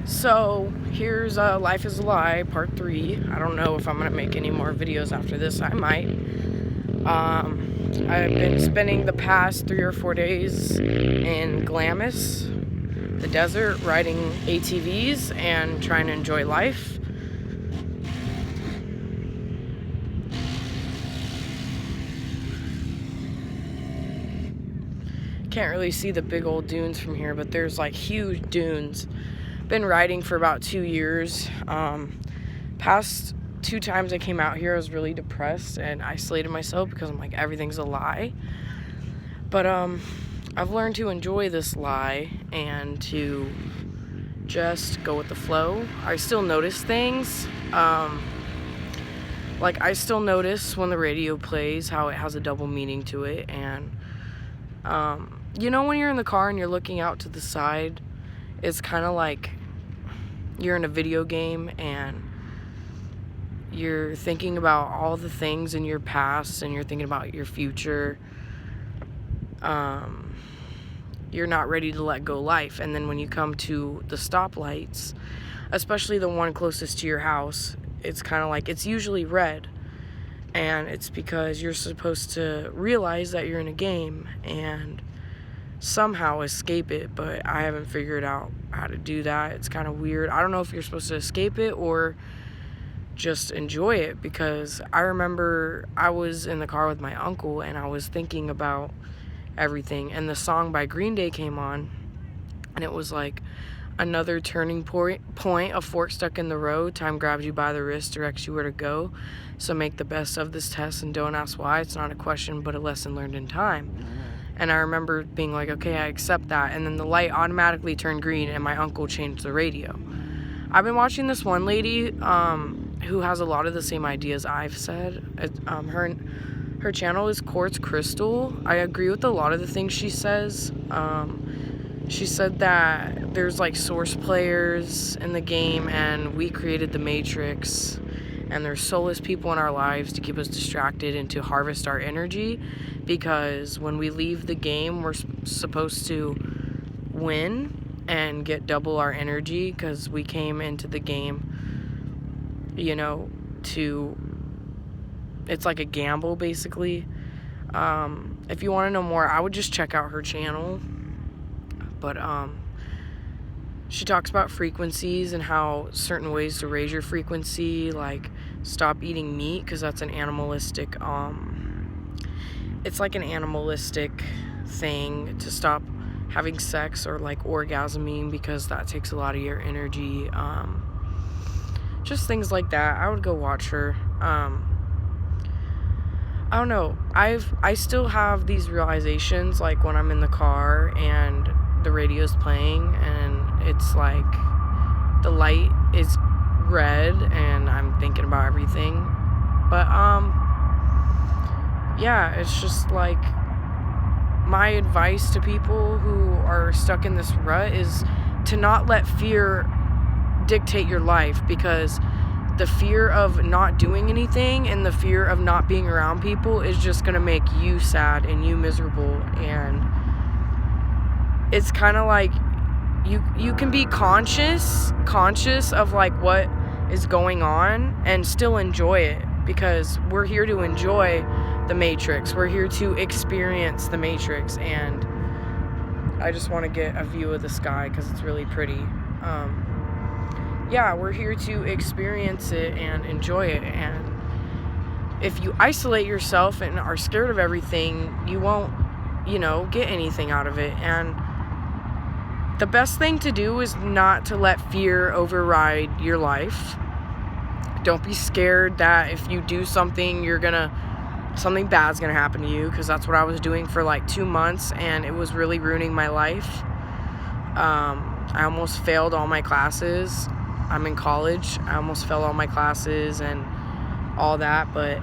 So here's Life is a Lie part 3. I don't know if I'm going to make any more videos after this. I might. I've been spending the past 3 or 4 days in Glamis, the desert, riding ATVs and trying to enjoy life. Can't really see the big old dunes from here, but there's like huge dunes. Been riding for about 2 years. Past 2 times I came out here, I was really depressed and isolated myself because I'm like, everything's a lie. But I've learned to enjoy this lie and to just go with the flow. I still notice things. Like, I still notice when the radio plays how it has a double meaning to it. And you know, when you're in the car and you're looking out to the side, it's kind of like you're in a video game and you're thinking about all the things in your past and you're thinking about your future. You're not ready to let go life. And then when you come to the stoplights, especially the one closest to your house, it's kind of like, it's usually red. And it's because you're supposed to realize that you're in a game and somehow escape it, but I haven't figured out how to do that. It's kind of weird. I don't know if you're supposed to escape it or just enjoy it, because I remember I was in the car with my uncle and I was thinking about everything, and the song by Green Day came on, and it was like, another turning point, a fork stuck in the road, time grabs you by the wrist, directs you where to go, so make the best of this test and don't ask why. It's not a question but a lesson learned in time. And I remember being like, okay, I accept that. And then the light automatically turned green and my uncle changed the radio. I've been watching this one lady who has a lot of the same ideas I've said. Her channel is Quartz Crystal. I agree with a lot of the things she says. She said that there's like source players in the game and we created the Matrix, and there's soulless people in our lives to keep us distracted and to harvest our energy, because when we leave the game, we're supposed to win and get double our energy, because we came into the game, you know, it's like a gamble basically. If you want to know more, I would just check out her channel. But she talks about frequencies and how certain ways to raise your frequency, like stop eating meat, because that's an animalistic, it's like an animalistic thing to stop having sex or like orgasming, because that takes a lot of your energy. Just things like that. I would go watch her. I don't know. I still have these realizations, like when I'm in the car and the radio's playing and it's like the light is red and I'm thinking about everything. But yeah, it's just like, my advice to people who are stuck in this rut is to not let fear dictate your life, because the fear of not doing anything and the fear of not being around people is just going to make you sad and you miserable. And it's kind of like you can be conscious of like what is going on and still enjoy it, because we're here to enjoy the Matrix. We're here to experience the Matrix, and I just want to get a view of the sky because it's really pretty. Yeah, we're here to experience it and enjoy it. And if you isolate yourself and are scared of everything, you won't, get anything out of it. And the best thing to do is not to let fear override your life. Don't be scared that if you do something, something bad's gonna happen to you, because that's what I was doing for like 2 months and it was really ruining my life. I almost failed all my classes. I'm in college. I almost failed all my classes and all that. But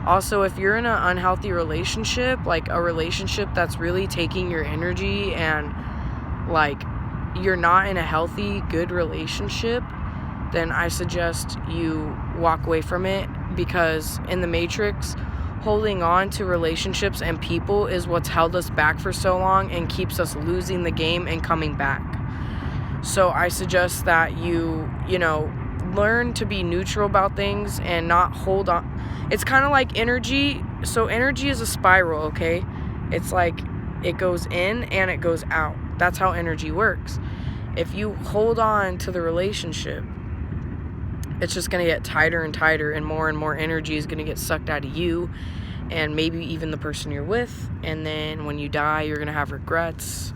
also, if you're in an unhealthy relationship, like a relationship that's really taking your energy, and like you're not in a healthy, good relationship, then I suggest you walk away from it, because in the Matrix, holding on to relationships and people is what's held us back for so long and keeps us losing the game and coming back. So I suggest that you learn to be neutral about things and not hold on. It's kind of like energy. So energy is a spiral, okay? It's like it goes in and it goes out. That's how energy works. If you hold on to the relationship, it's just going to get tighter and tighter, and more energy is going to get sucked out of you and maybe even the person you're with. And then when you die, you're going to have regrets.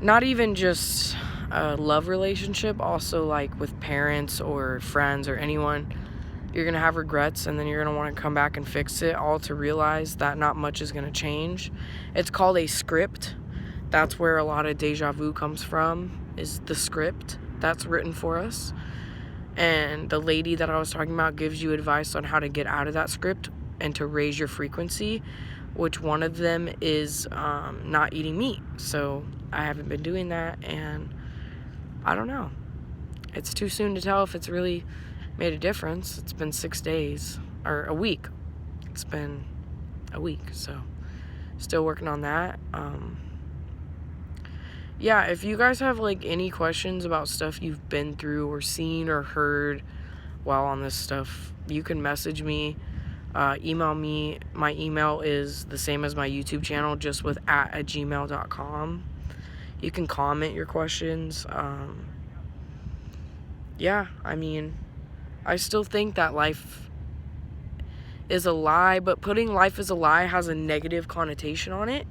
Not even just a love relationship, also like with parents or friends or anyone. You're going to have regrets, and then you're going to want to come back and fix it, all to realize that not much is going to change. It's called a script. That's where a lot of deja vu comes from, is the script that's written for us. And the lady that I was talking about gives you advice on how to get out of that script and to raise your frequency, which one of them is not eating meat. So I haven't been doing that, and I don't know. It's too soon to tell if it's really made a difference. It's been 6 days, or a week. It's been a week, so still working on that. Yeah, if you guys have like any questions about stuff you've been through or seen or heard while on this stuff, you can message me, email me. My email is the same as my YouTube channel, just with @gmail.com. You can comment your questions. Yeah, I mean, I still think that life is a lie, but putting life is a lie has a negative connotation on it.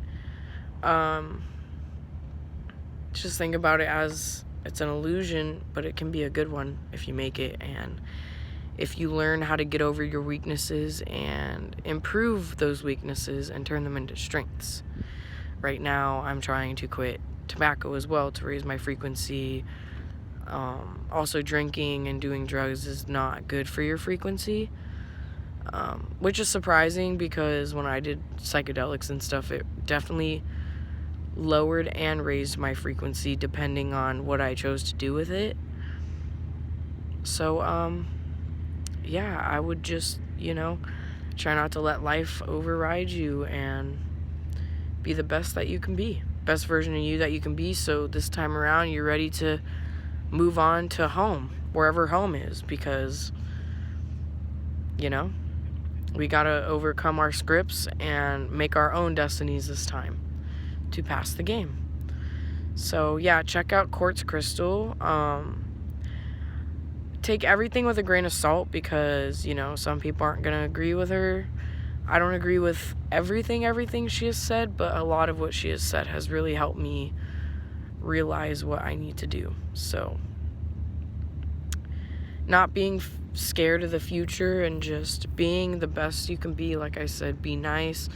Just think about it as it's an illusion, but it can be a good one if you make it, and if you learn how to get over your weaknesses and improve those weaknesses and turn them into strengths. Right now, I'm trying to quit tobacco as well to raise my frequency. Also, drinking and doing drugs is not good for your frequency, which is surprising because when I did psychedelics and stuff, it definitely lowered and raised my frequency depending on what I chose to do with it. So, yeah, I would just, try not to let life override you and be the best that you can be. Best version of you that you can be, so this time around you're ready to move on to home, wherever home is, because, we gotta overcome our scripts and make our own destinies this time to pass the game. So yeah, check out Quartz Crystal. Take everything with a grain of salt, because some people aren't gonna agree with her. I don't agree with everything she has said, but a lot of what she has said has really helped me realize what I need to do. So not being scared of the future and just being the best you can be. Like I said, be nice.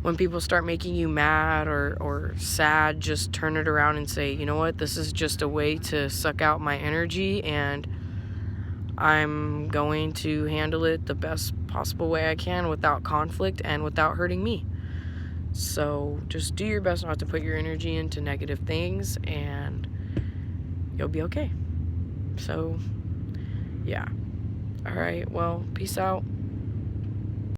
When people start making you mad or sad, just turn it around and say, you know what, this is just a way to suck out my energy, and I'm going to handle it the best possible way I can without conflict and without hurting me. So just do your best not to put your energy into negative things, and you'll be okay. So, yeah. All right, well, peace out.